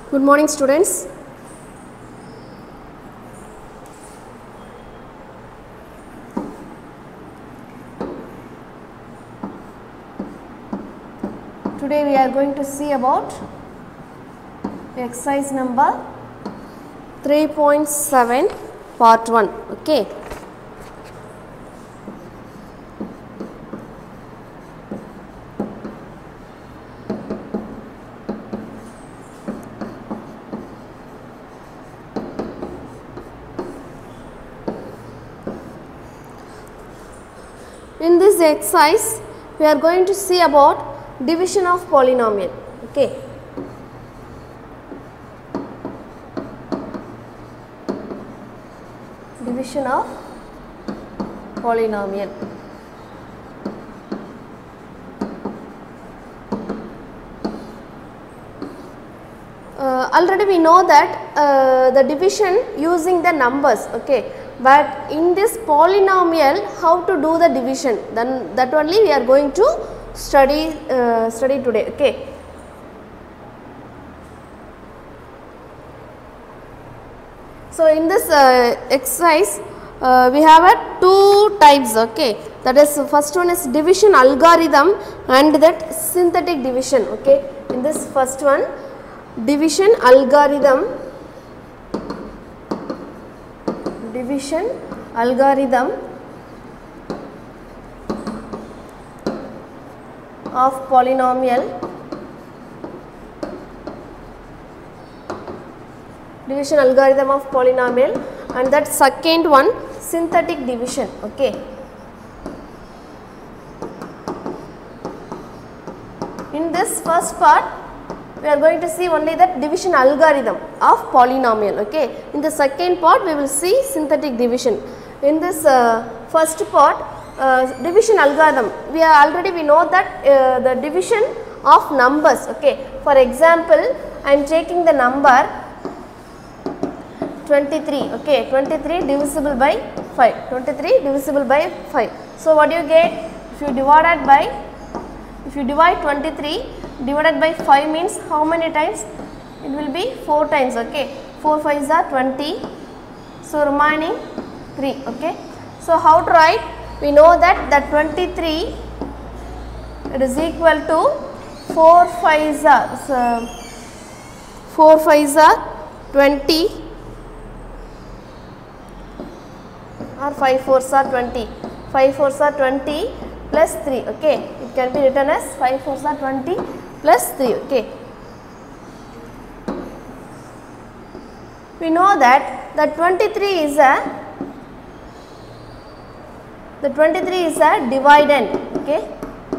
Good morning, students. Today we are going to see about exercise number 3.7 part 1. Okay. In this exercise, we are going to see about division of polynomial. Okay. Division of polynomial. Already we know that the division using the numbers. Okay. But in this polynomial, how to do the division, then that only we are going to study today. Okay. So in this exercise, we have two types. Okay, that is first one is division algorithm and that synthetic division. Okay, in this first one, division algorithm. Division algorithm of polynomial. Division algorithm of polynomial, and that second one synthetic division. Okay. In this first part, we are going to see only that division algorithm of polynomial. Okay. In the second part, we will see synthetic division. In this first part, division algorithm, we know that the division of numbers. Okay. For example, I am taking the number 23. Okay. 23 divisible by 5. 23 divisible by 5. So what do you get? If you divide 23 divided by 5 means how many times? It will be 4 times. Okay. 4 5s are 20. So remaining 3. Okay. So how to write? We know that the 23 it is equal to 4 5s are 20 or 5 4s are 20. 5 4s are 20 plus 3. Okay. It can be written as 5 4s are 20 plus 3. Okay. We know that the 23 is a dividend. Okay.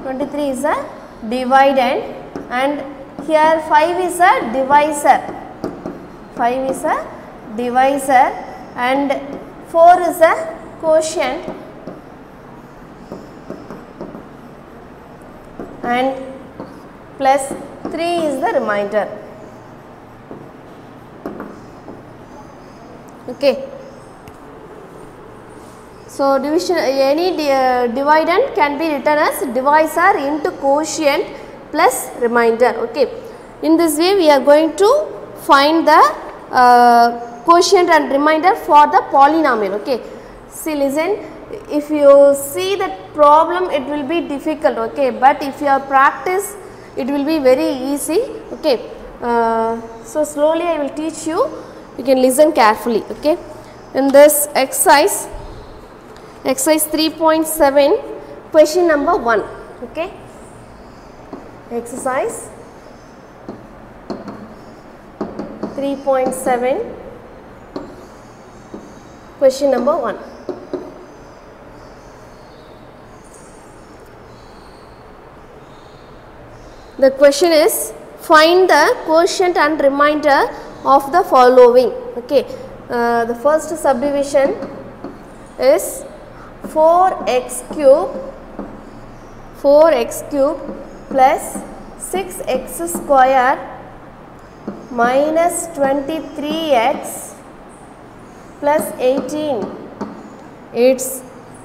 23 is a dividend and here 5 is a divisor. 5 is a divisor and 4 is a quotient and plus 3 is the remainder. Okay. So division, any dividend can be written as divisor into quotient plus remainder. Okay. In this way, we are going to find the quotient and remainder for the polynomial. Okay. See, listen. If you see that problem, it will be difficult. Okay. But if you practice, it will be very easy. Okay. So slowly I will teach you. You can listen carefully. Okay. In this exercise 3.7, question number 1. Okay. Exercise 3.7, question number 1. The question is, find the quotient and remainder of the following. Okay. The first subdivision is 4x cube plus 6x square minus 23x plus 18. It's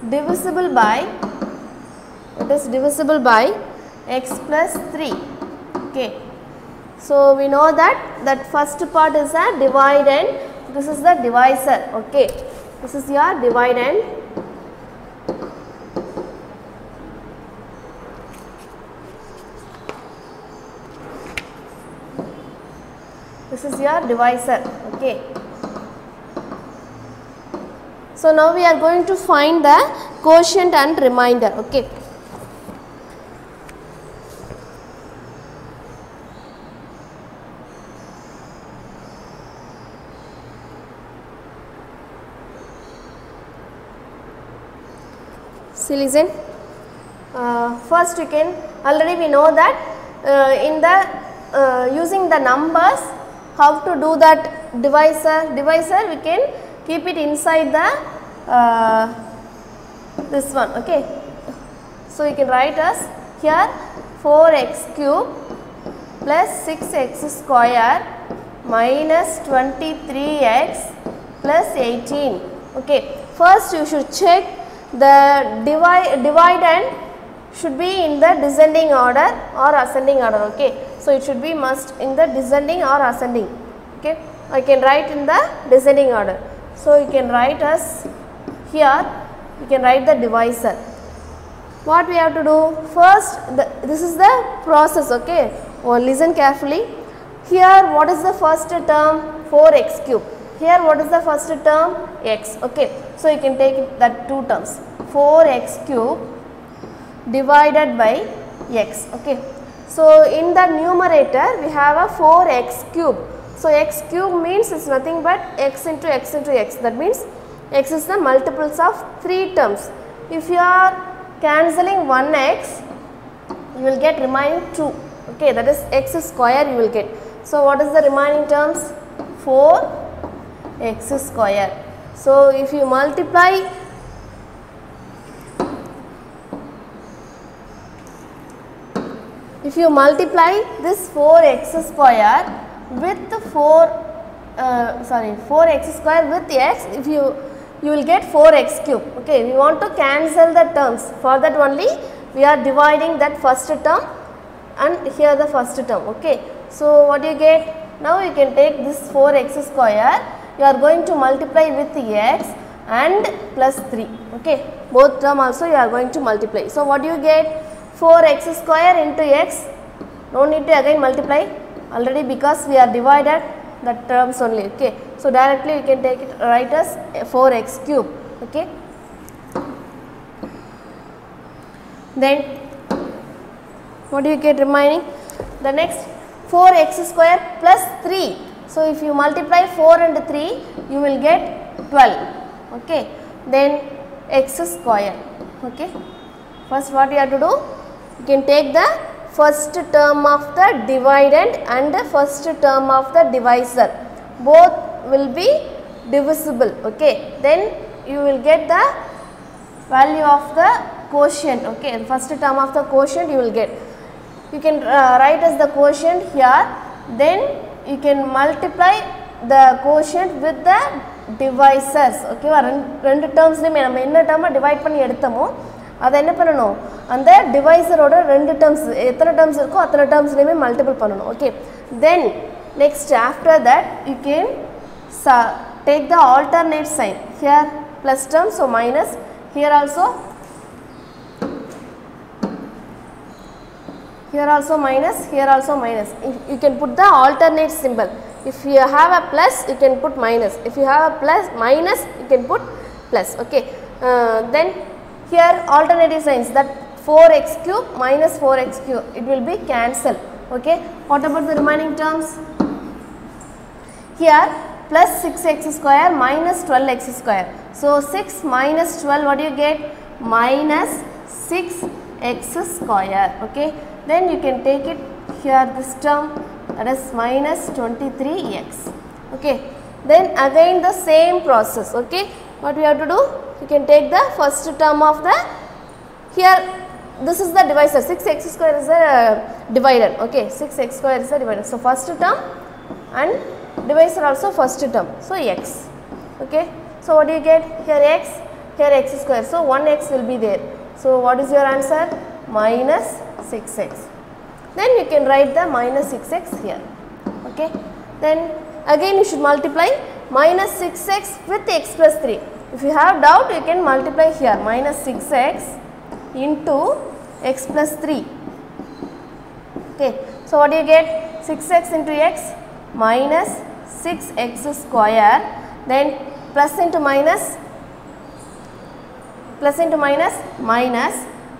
divisible by x plus 3. Okay. So we know that first part is a dividend, this is the divisor. Okay, this is your dividend. This is your divisor. Okay. So now we are going to find the quotient and remainder. Okay. So listen. First you can, already we know that in the using the numbers, how to do that divisor we can keep it inside the this one. Okay, so you can write as here 4x cube plus 6x square minus 23x plus 18. Okay, first you should check the dividend should be in the descending order or ascending order. Okay, so it should be must in the descending or ascending. Okay, I can write in the descending order. So you can write as here, you can write the divisor. What we have to do first, this is the process. Okay, or listen carefully. Here what is the first term? 4x cube. Here what is the first term? X. Okay, so you can take that two terms, 4x cube divided by x. Okay, so in the numerator we have a 4x cube. So x cube means it's nothing but x into x into x. That means x is the multiples of 3 terms. If you are cancelling 1x, you will get remaining 2. Okay, that is x square you will get. So what is the remaining terms? 4x square. So if you multiply this 4x square with 4x square with x, if you will get 4x cube. Okay, we want to cancel the terms. For that only we are dividing that first term and here the first term. Okay, so what you get? Now you can take this 4x square, you are going to multiply with x and plus 3. Okay, both term also you are going to multiply. So what do you get? 4x square into x, no need to again multiply already because we are divided the terms only. Okay, so directly you can take it, write as 4x cube. Okay, then what do you get remaining? The next 4x square plus 3. So if you multiply 4 and 3, you will get 12. Okay, then x square. Okay, first what you have to do? You can take the first term of the dividend and the first term of the divisor. Both will be divisible. Okay, then you will get the value of the quotient. Okay, the first term of the quotient you will get. You can write as the quotient here. Then you can multiply the quotient with the divisors. Okay, ரெண்டு டேர்ம்ஸ்லயுமே நம்ம என்ன டேர்மை divide பண்ணி எடுத்தோமோ அதை என்ன பண்ணணும், அந்த டிவைசரோட ரெண்டு டேர்ம்ஸ் எத்தனை டேர்ம்ஸ் இருக்கோ அத்தனை டேர்ம்ஸ்லயுமே மல்டிபிள் பண்ணணும். Okay, then next after that you can take the alternate sign. Here plus term, so minus, here also minus, here also minus. You can put the alternate symbol. If you have a plus, you can put minus. If you have a plus minus, you can put plus. Okay, then here alternative signs, that 4x cube minus 4x cube, it will be cancelled. Okay, what about the remaining terms? Here plus 6x square minus 12x square. So 6 minus 12, what do you get? Minus 6x square. Okay, then you can take it here, this term, that is minus 23x. Okay, then again the same process. Okay, what we have to do? You can take the first term of the, here this is the divisor, 6x square is the divider. Okay, 6x square is the divider. So first term and divisor also first term, so x. Okay, so what do you get? Here x, here x square, so 1x will be there. So what is your answer? Minus 6x. Then you can write the minus 6x here. Okay. Then again you should multiply minus 6x with x plus 3. If you have doubt, you can multiply here minus 6x into x plus 3. Okay. So what do you get? 6x into x minus 6x square, then plus into minus minus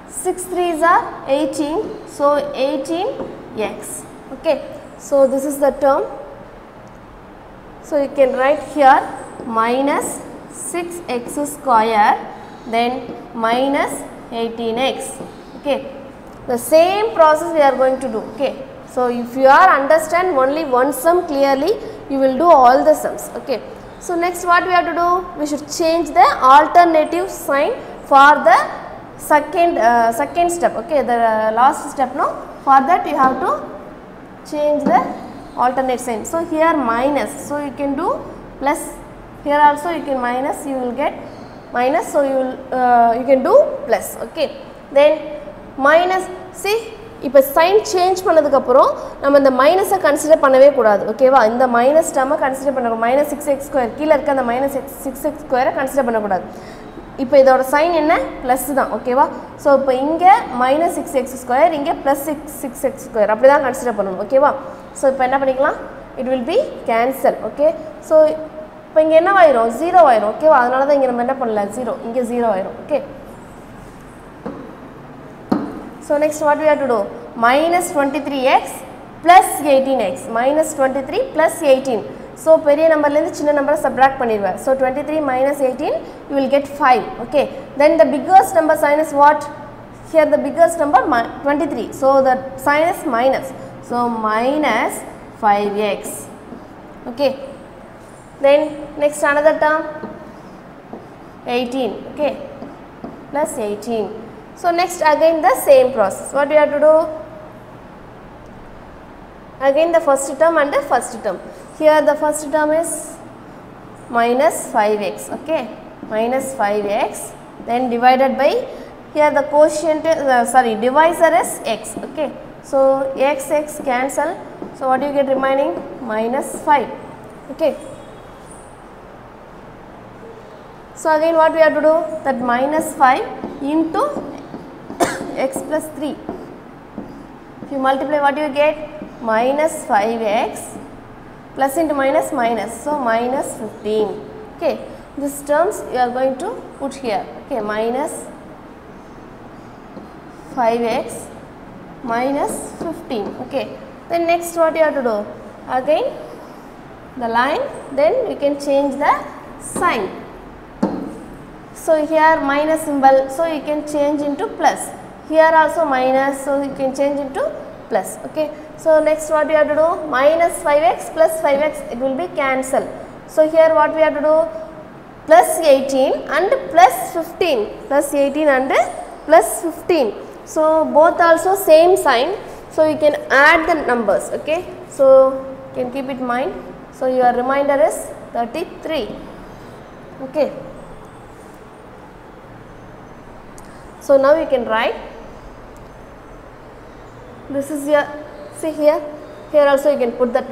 6 3s are 18, so 18x. Okay. So this is the term. So you can write here minus 6x square, then minus 18x. Okay. The same process we are going to do. Okay. So if you are understand only one sum clearly, you will do all the sums. Okay. So next what we have to do? We should change the alternative sign for the second step. Okay. The last step. No. For that you have to change the alternate sign. So here minus. So you can do plus. Here also you can minus. You will get minus. So you can do plus. Okay. Then minus. See. இப்போ sign change பண்ணதுக்கு அப்புறம் நம்ம இந்த மைனஸை consider பண்ணவே கூடாது. ஓகேவா? இந்த மைனஸ் டேர்மை கன்சிடர் பண்ணக்கூடாது. minus 6x square கீழே இருக்க அந்த minus 6x square கன்சிடர் பண்ணக்கூடாது. இப்போ இதோட சைன் என்ன? ப்ளஸ் தான். ஓகேவா? ஸோ இப்போ இங்கே minus 6x square, இங்கே ப்ளஸ் 6x square அப்படி தான் கன்சிடர் பண்ணணும். ஓகேவா? ஸோ இப்போ என்ன பண்ணிக்கலாம்? It will be cancel. Okay. So இப்போ இங்கே என்ன ஆயிரும்? 0 ஆயிரும். ஓகேவா? அதனால தான் இங்கே நம்ம என்ன பண்ணல? 0. இங்கே 0 ஆயிரும். Okay. So next what we have to do? Minus 23x plus 18x. Minus 23 plus 18. So பெரிய நம்பர்ல இருந்து சின்ன நம்பரை subtract பண்ணிடுவேன். So 23 minus 18 you will get 5. Okay. Then the biggest number sign is what? Here the biggest number 23. So the sign is minus. So minus 5x. Okay. Then next another term 18. Okay. Plus 18. So next again the same process. What we have to do? Again the first term and the first term. Here the first term is minus 5x. Okay. Minus 5x. Then divided by, here the quotient divisor is x. Okay. So x cancel. So what do you get remaining? Minus 5. Okay. So again what we have to do? That minus 5 into x plus 3. If you multiply, what do you get? Minus 5x plus into minus minus. So minus 15. Okay. These terms you are going to put here. Okay. Minus 5x minus 15. Okay. Then next what you have to do? Again the line. Then you can change the sign. So here minus symbol. So you can change into plus. Here also minus, so you can change into plus. Okay. So next what we have to do? Minus 5x plus 5x, it will be cancel. So here what we have to do? Plus 18 and plus 15. Plus 18 and plus 15. So both also same sign. So you can add the numbers. Okay. So you can keep it in mind. So your remainder is 33. Okay. So now you can write. This is your, see here also you can put that.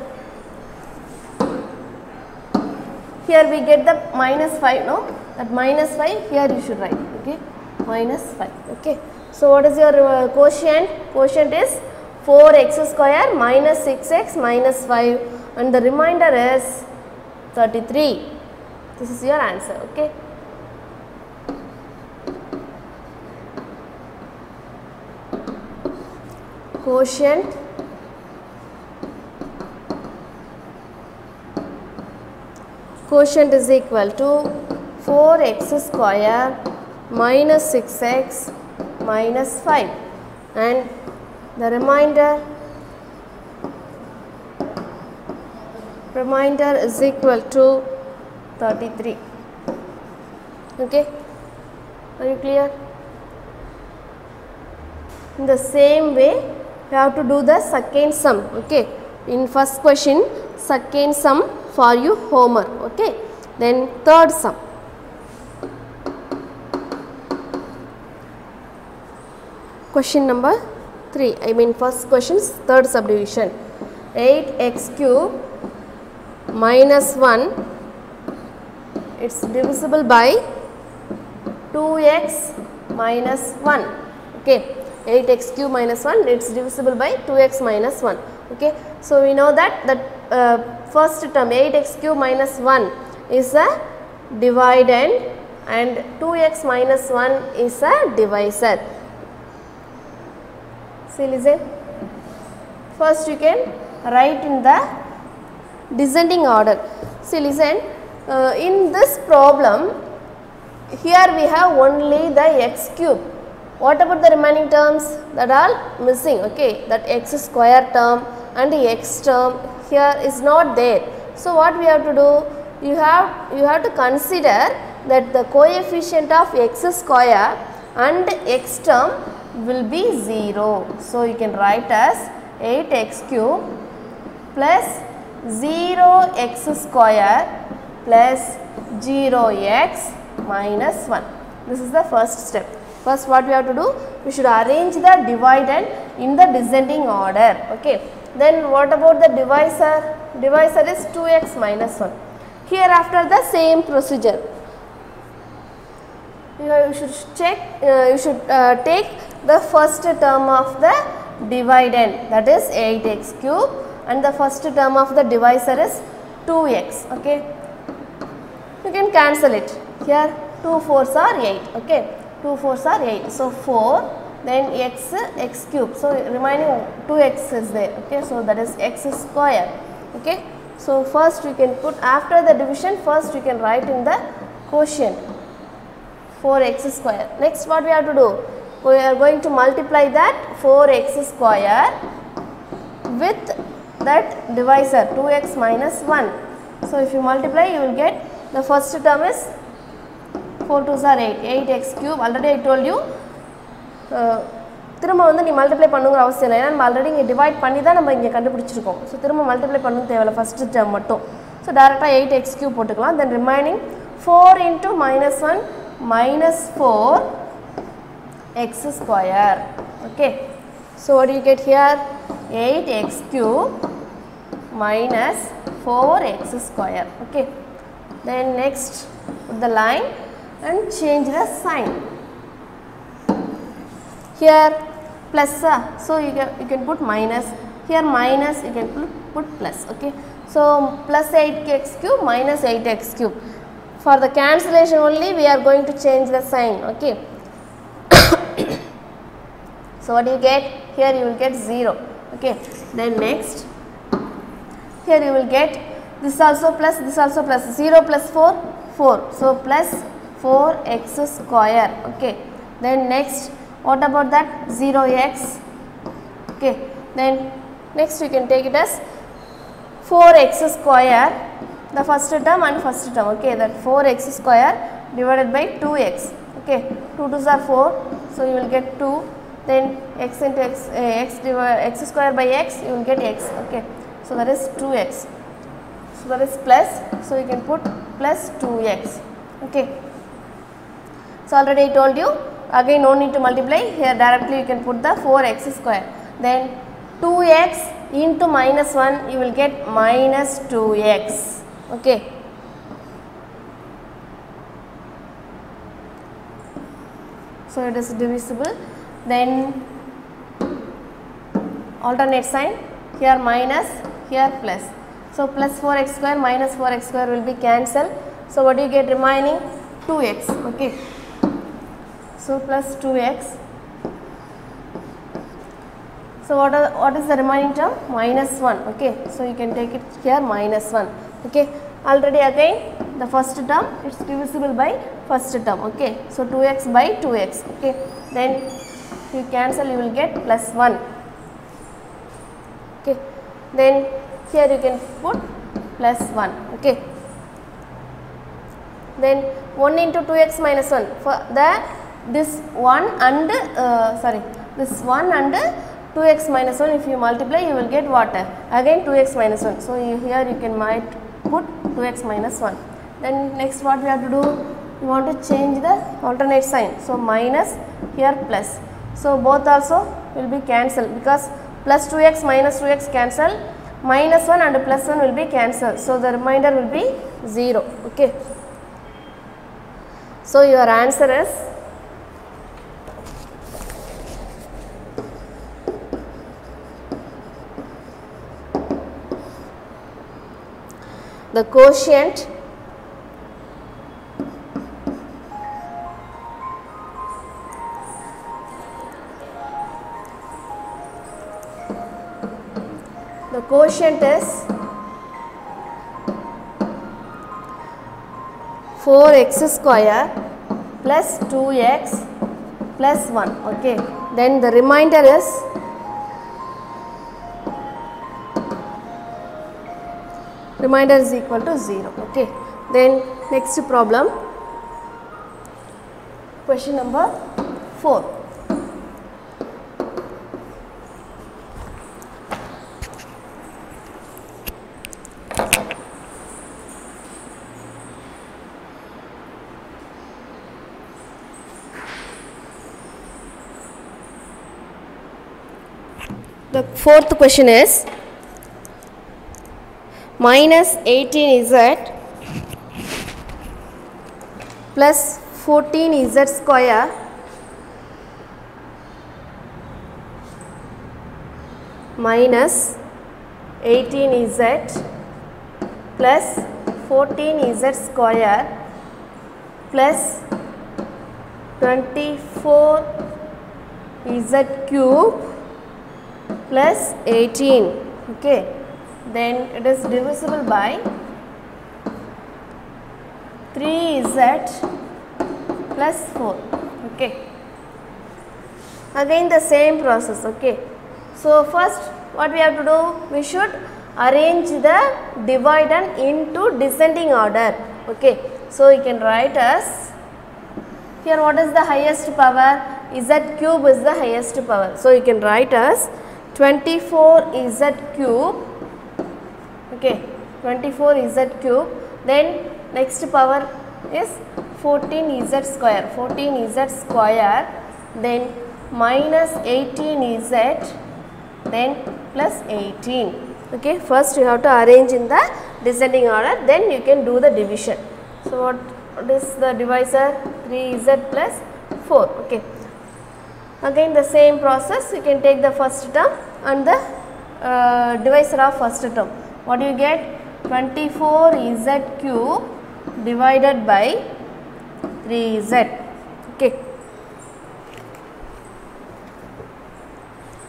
Here we get the minus 5, no? That minus 5 here you should write. Okay. Minus 5. Okay. So what is your quotient? Quotient is 4x square minus 6x minus 5 and the remainder is 33. This is your answer. Okay. Quotient is equal to 4x square minus 6x minus 5 and the remainder is equal to 33. Okay. Are you clear? In the same way you have to do the second sum. Okay. In first question second sum for you homework. Okay. Then third sum. Question number 3. I mean first question's third subdivision. 8x cube minus 1, it's divisible by 2x minus 1. Okay, 8x cube minus 1, it's divisible by 2x minus 1. Okay, so we know that first term 8x cube minus 1 is a dividend and 2x minus 1 is a divisor. See, listen. First you can write in the descending order. See, listen. In this problem, here we have only the x cube. What about the remaining terms? That are missing. Okay, that x square term and the x term here is not there. So what we have to do? You have to consider that the coefficient of x square and x term will be 0. So you can write as 8x cube plus 0x square plus 0x minus 1. This is the first step. First what we have to do? We should arrange the dividend in the descending order. Okay. Then what about the divisor? Divisor is 2x minus 1. Here after the same procedure. You should check. You should take the first term of the dividend, that is 8x cube, and the first term of the divisor is 2x. Okay. You can cancel it. Here 2 4s are 8. Okay. 2 4s are 8. So 4, then x cube. So remaining 2x is there. Okay. So that is x square. Okay. So first you can put, after the division, first you can write in the quotient 4x square. Next what we have to do? We are going to multiply that 4x square with that divisor 2x minus 1. So if you multiply, you will get the first term is 4 2s are 8, 8x cube. Already I told you, திரும்ப வந்து நீ multiply பண்ணுங்கிற அவசியம் இல்லை, ஏன்னா நம்ம already இங்கே divide பண்ணி தான் நம்ம இங்கே கண்டுபிடிச்சிருக்கோம். ஸோ திரும்ப மல்டிப்ளை பண்ணணும் தேவையில்லை ஃபஸ்ட்டு டேர்ம் மட்டும். ஸோ டேரெக்டாக 8x cube போட்டுக்கலாம். தென் remaining 4 into minus 1 minus 4x square. Okay. So what do you get here? 8x cube minus 4x square. Okay. Then next put the line and change the sign. Here plus, so you can put minus. Here minus, you can put plus. Okay. So plus 8x cube minus 8x cube. For the cancellation only we are going to change the sign. Okay. So what do you get? Here you will get 0. Okay. Then next, here you will get this also plus, this also plus. 0 plus 4, 4. So plus 4x square. Okay. Then next, what about that? 0x. Okay. Then next you can take it as 4x square, the first term and first term. Okay. That 4x square divided by 2x. Okay. 2 2s are 4. So you will get 2. Then x into x, x square by x, you will get x. Okay. So that is 2x. So that is plus. So you can put plus 2x. Okay. So already I told you. Again no need to multiply, here directly you can put the 4x square. Then 2x into minus 1, you will get minus 2x. Okay. So it is divisible. Then alternate sign, here minus, here plus. So plus 4x square minus 4x square will be cancelled. So what do you get remaining? 2x. Okay. So plus 2x. So what is the remaining term? Minus 1. Okay. So you can take it here minus 1. Okay. Already again the first term, it's divisible by first term. Okay. So 2x by 2x. Okay. Then you cancel, you will get plus 1. Okay. Then here you can put plus 1. Okay. Then 1 into 2x minus 1. For that, this 1 and this 1 and 2x minus 1, if you multiply, you will get what? Again 2x minus 1. So here you can put 2x minus 1. Then next what we have to do? We want to change the alternate sign. So minus, here plus. So both also will be cancelled, because plus 2x minus 2x cancel, minus 1 and plus 1 will be cancelled. So, the remainder will be 0. Okay. So, your answer is the quotient is 4x square plus 2x plus 1. Okay. Then the remainder is equal to 0. Okay. Then next problem, question number 4. The fourth question is minus 18z plus 14z square minus 18z plus 14z square plus 24z cube plus 18. Okay. Then it is divisible by 3z plus 4. Okay. Again the same process. Okay. So, first what we have to do? We should arrange the dividend into descending order. Okay. So, you can write as here what is the highest power? Z cube is the highest power. So, you can write as 24z cube. Okay, 24z cube. Then next power is 14z square. 14z square. Then minus 18z. Then plus 18. Okay, first you have to arrange in the descending order. Then you can do the division. So what is the divisor? 3z plus 4. Okay. Again the same process, you can take the first term and the divisor of first term. What do you get? 24z cube divided by 3z. Okay.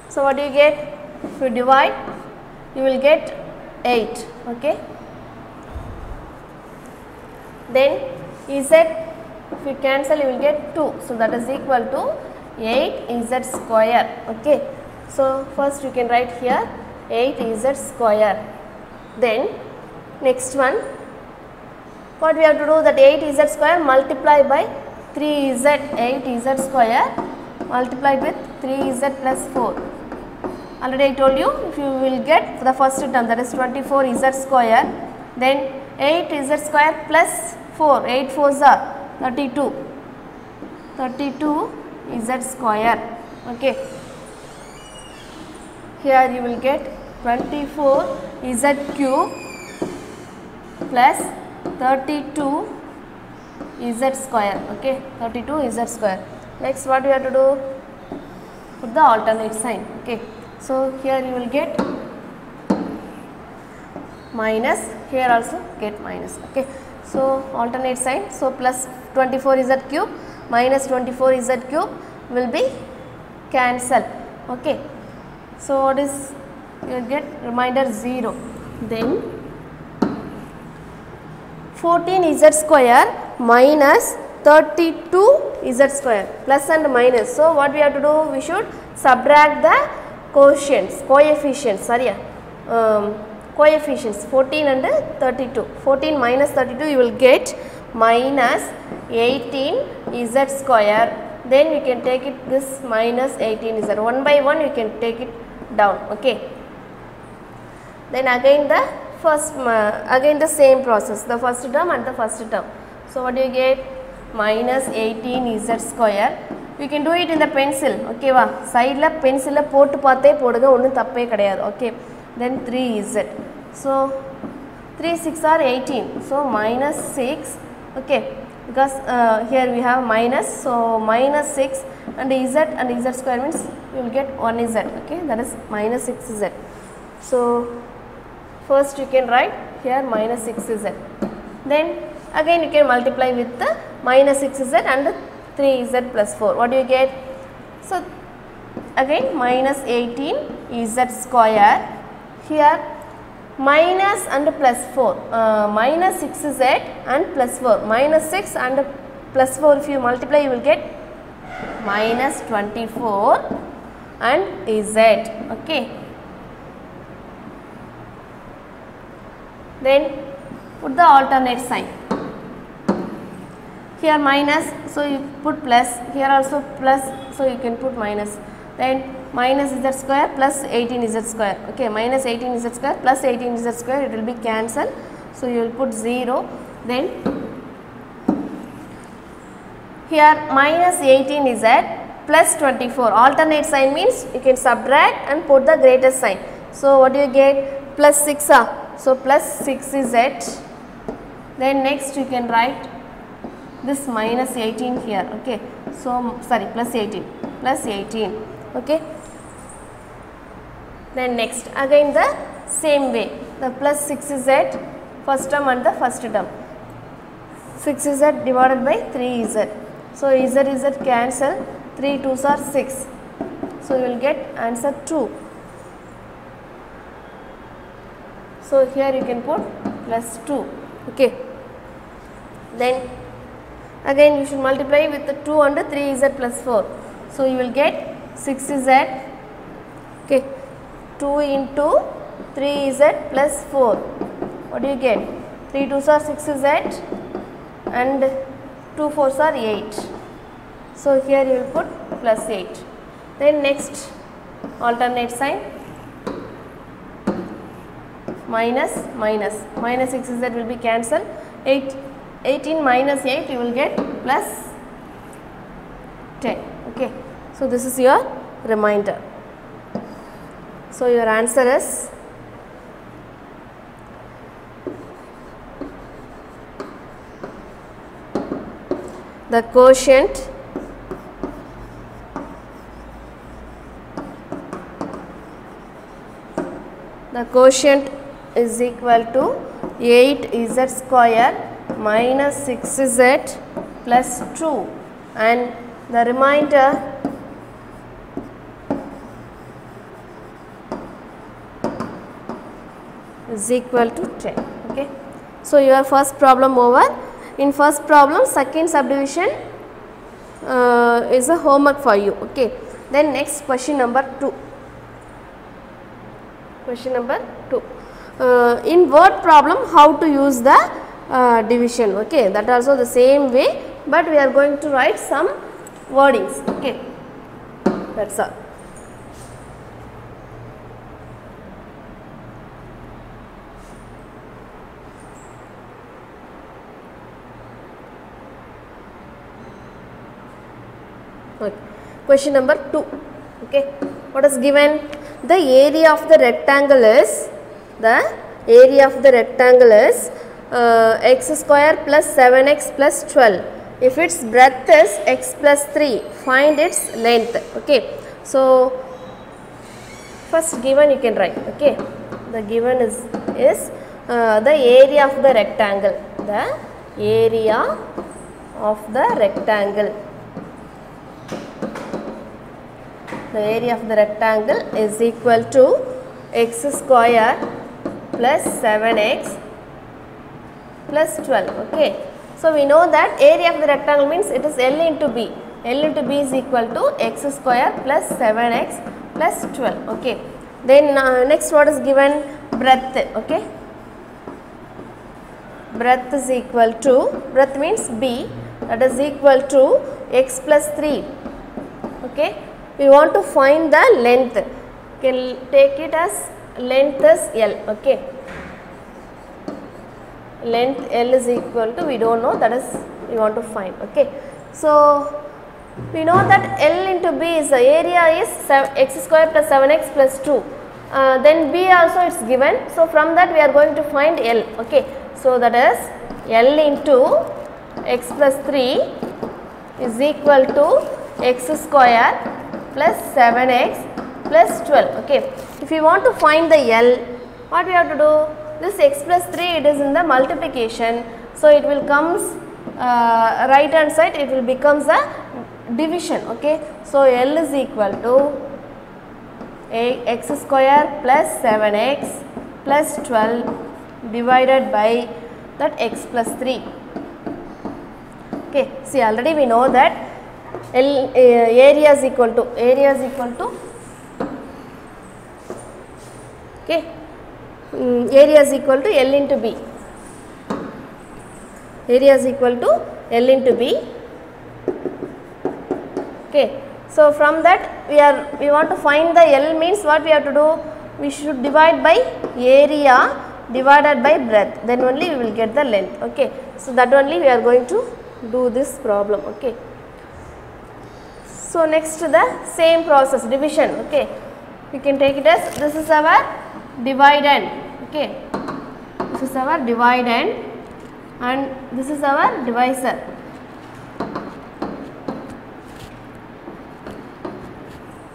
So what do you get? If you divide, you will get 8. Okay. Then z, if you cancel, you will get 2. So that is equal to 8z square. Okay. So first you can write here 8z square. Then next one, what we have to do? That 8z square multiply by 3z. 8z square multiplied with 3z plus 4. Already I told you, if you will get the first term, that is 24z square, then 8z square plus 4, 8 4s are 32. 32 z square. Okay. Here you will get 24 z cube plus 32 z square. Okay, 32 z square. Next what we have to do? Put the alternate sign. Okay. So here you will get minus, here also get minus. Okay. So alternate sign. So plus 24 z cube minus 24 z cube will be cancelled. Okay. So what is, you will get remainder 0. Then 14 z square minus 32 z square, plus and minus. So what we have to do? We should subtract the coefficients, coefficients 14 and 32. 14 minus 32 you will get minus 18 z square. Then you can take it this minus 18 z. One by one you can take it down. Okay. Then again the first, again the same process, the first term and the first term. So what do you get? Minus 18 z square. You can do it in the pencil. Okay va, side la pencil la போட்டு பார்த்தே போடுங்க, ஒண்ணும் தப்பே கிடையாது. Okay. then 3z. So 3 6 are 18, so minus 6, okay, because here we have minus, so minus 6 and z square means you will get 1z, okay, that is minus 6z. So first you can write here minus 6z, then again you can multiply with the minus 6z and 3z plus 4. What do you get? So again minus 18z square, here minus and plus 4, minus 6z and plus 4, minus 6 and plus 4 if you multiply you will get minus 24 and z, okay. Then put the alternate sign. Here minus, so you put plus, here also plus, so you can put minus. Then minus z square plus 18z square, okay, minus 18z square plus 18z square, it will be cancelled, so you will put 0. Then here minus 18z plus 24, alternate sign means you can subtract and put the greatest sign. So what do you get? Plus 6, so plus 6z. Then next you can write this minus 18 here, okay, so sorry, plus 18, okay. Then next again the same way, the plus 6z first term and the first term, 6z divided by 3z, so z cancel, 3 2s are 6, so you will get answer 2. So here you can put plus 2, okay. Then again you should multiply with the 2 and 3z plus 4, so you will get 6z, okay, 2 into 3z plus 4, what do you get? 3 2s are 6z and 2 4s are 8, so here you will put plus 8. Then next alternate sign, minus 6z will be cancelled, 18 minus 8 you will get plus 10, okay. So this is your remainder. So your answer is the quotient is equal to 8z square minus 6z plus 2 and the remainder is equal to 10, okay. So your first problem over. In first problem, second subdivision is a homework for you, okay. Then next question number 2. In word problem, how to use the division, okay, that also the same way, but we are going to write some wordings, okay, that's all. Okay. Question number 2, okay, what is given? The area of the rectangle is x square plus 7x plus 12. If its breadth is x plus 3, find its length, okay. So first given you can write, okay, the given is the area of the rectangle, the area of the rectangle is equal to x square plus 7x plus 12, okay. So we know that area of the rectangle means it is L into B. L into B is equal to x square plus 7x plus 12, okay. Then next what is given? Breadth, okay. Breadth is equal to, breadth means B, that is equal to x plus 3, okay. We want to find the length, can take it as length is L, okay. Length L is equal to, we don't know, that is we want to find, okay. So we know that L into B is the area is x square plus 7x plus 2 then B also it's given. So from that we are going to find L. Okay. So that is L into x plus 3 is equal to x square plus 7x plus 12. Okay. If you want to find the L, what we have to do? This x plus 3 it is in the multiplication. So it will comes right hand side, it will becomes a division. Okay. So L is equal to x square plus 7x plus 12 divided by that x plus 3. Okay. See, already we know that area is equal to okay, area is equal to L into B. Area is equal to L into B. Okay. So from that we want to find the L, means what we have to do? We should divide by area divided by breadth, then only we will get the length. Okay. So that only we are going to do this problem. Okay. So next to the same process, division. Okay. We can take it as this is our dividend. Okay. This is our dividend and this is our divisor.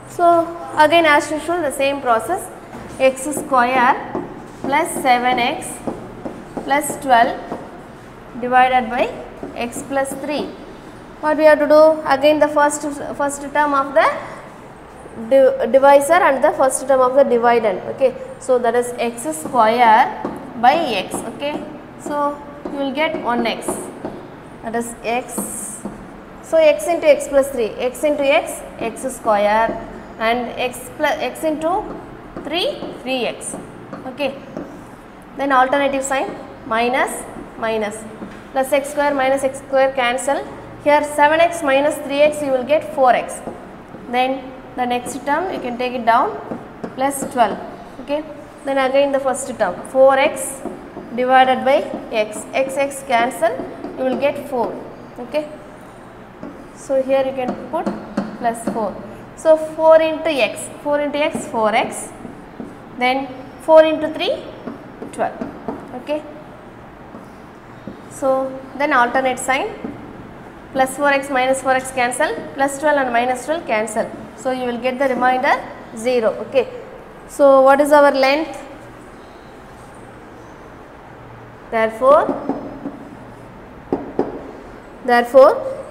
So again as usual the same process, x square plus 7x plus 12 divided by x plus 3. What we have to do? Again the first term of the divisor and the first term of the dividend. Okay. So that is x square by x. Okay. So you will get 1x, that is x. So x into x plus 3, x into x, x square, and x into 3, 3x. Okay. Then alternative sign, minus plus x square minus x square cancel. Here 7x minus 3x you will get 4x. Then the next term you can take it down, plus 12. Okay. Then again the first term, 4x divided by x, x cancel, you will get 4. Okay. So here you can put plus 4. So 4 into x, 4x, then 4 into 3, 12. Okay. So then alternate sign, plus 4x minus 4x cancel, plus 12 and minus 12 cancel. So you will get the remainder 0. Okay. So what is our length? Therefore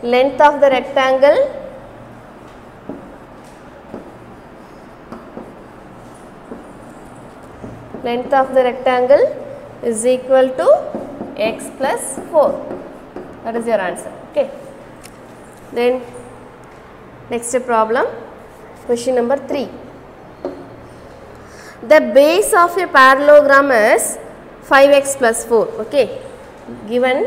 length of the rectangle is equal to x plus 4. That is your answer. Okay. Then next problem, question number 3. The base of a parallelogram is 5x plus 4. Okay. Given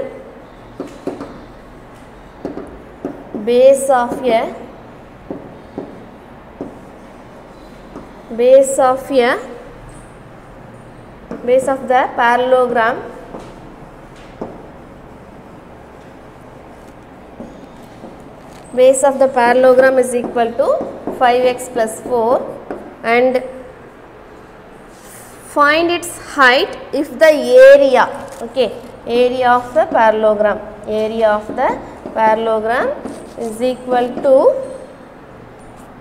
base of the parallelogram is equal to 5x plus 4 and find its height if the area, okay, area of the parallelogram is equal to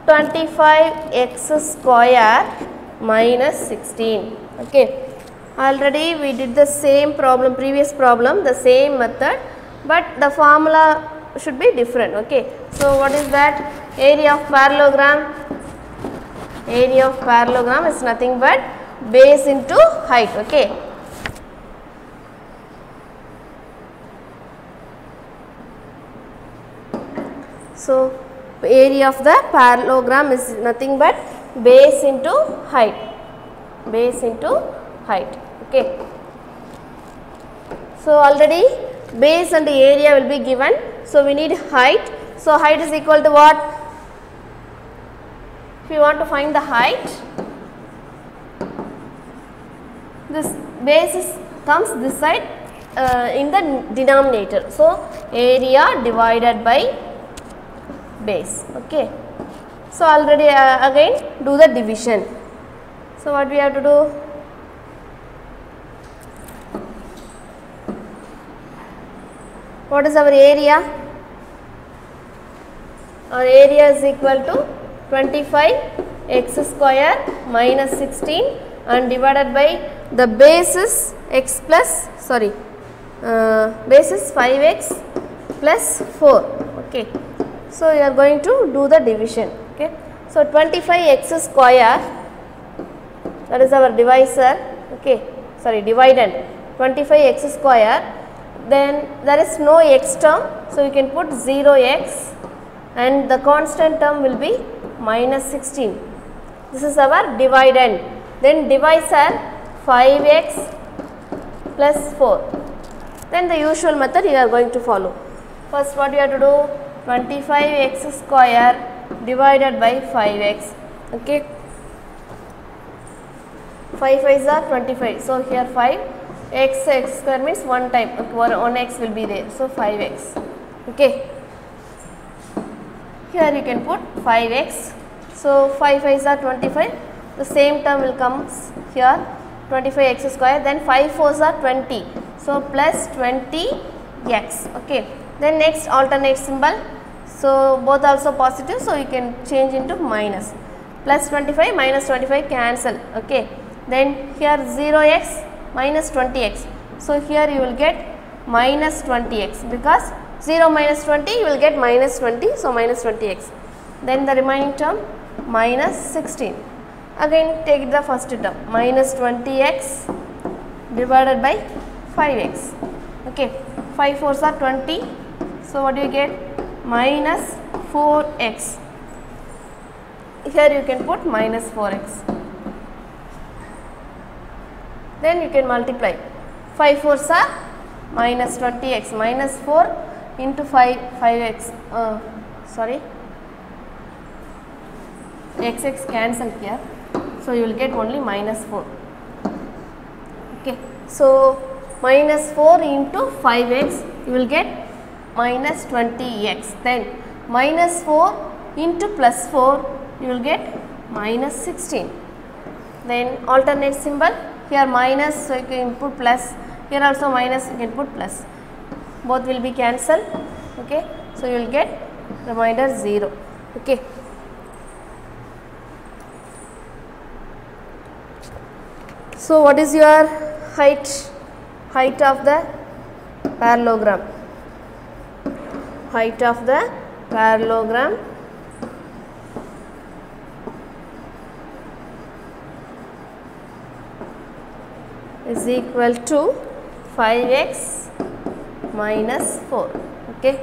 25x square minus 16. Okay. Already we did the same problem, previous problem, the same method, but the formula should be different. Okay. So what is that? Area of parallelogram is nothing but base into height. Okay. So area of the parallelogram is nothing but base into height. Okay. So already base and area will be given. So we need height. So height is equal to what? If you want to find the height, this base comes this side in the denominator. So area divided by base. Okay. So already again do the division. So So what we have to do? What is our area? Our area is equal to 25x square minus 16 and divided by the base is x plus base is 5x plus 4. Okay. So you are going to do the division. Okay. So 25x square, that is our divisor. Okay. Sorry, dividend. 25x square. Then there is no x term, so you can put 0x and the constant term will be minus 16. This is our dividend. Then divisor 5x plus 4. Then the usual method you are going to follow. First what you have to do? 25x square divided by 5x. Okay. 5 5s are 25. So here 5. X square means one time. Okay, one x will be there. So 5x. Okay. Here you can put 5x. So 5 5s are 25. The same term will come here. 25x square. Then 5 4s are 20. So plus 20x. Okay. Then next alternate symbol. So both also positive. So you can change into minus. Plus 25 minus 25 cancel. Okay. Then here 0x. Minus 20x. So here you will get minus 20x because 0 minus 20 you will get minus 20. So minus 20x. Then the remaining term minus 16. Again take the first term minus 20x divided by 5x. Okay. 5 4s are 20. So what do you get? Minus 4x. Here you can put minus 4x. Then you can multiply. 5 4s are minus 20x. Minus 4 into 5x. X cancel here. So you will get only minus 4. Okay. So minus 4 into 5x you will get minus 20x. Then minus 4 into plus 4 you will get minus 16. Then alternate symbol. Here minus, so you can put plus. Here also minus, you can put plus. Both will be cancelled. Okay. So you will get remainder 0. Okay. So what is your height? Height of the parallelogram. Height of the parallelogram is equal to 5x minus 4. Okay.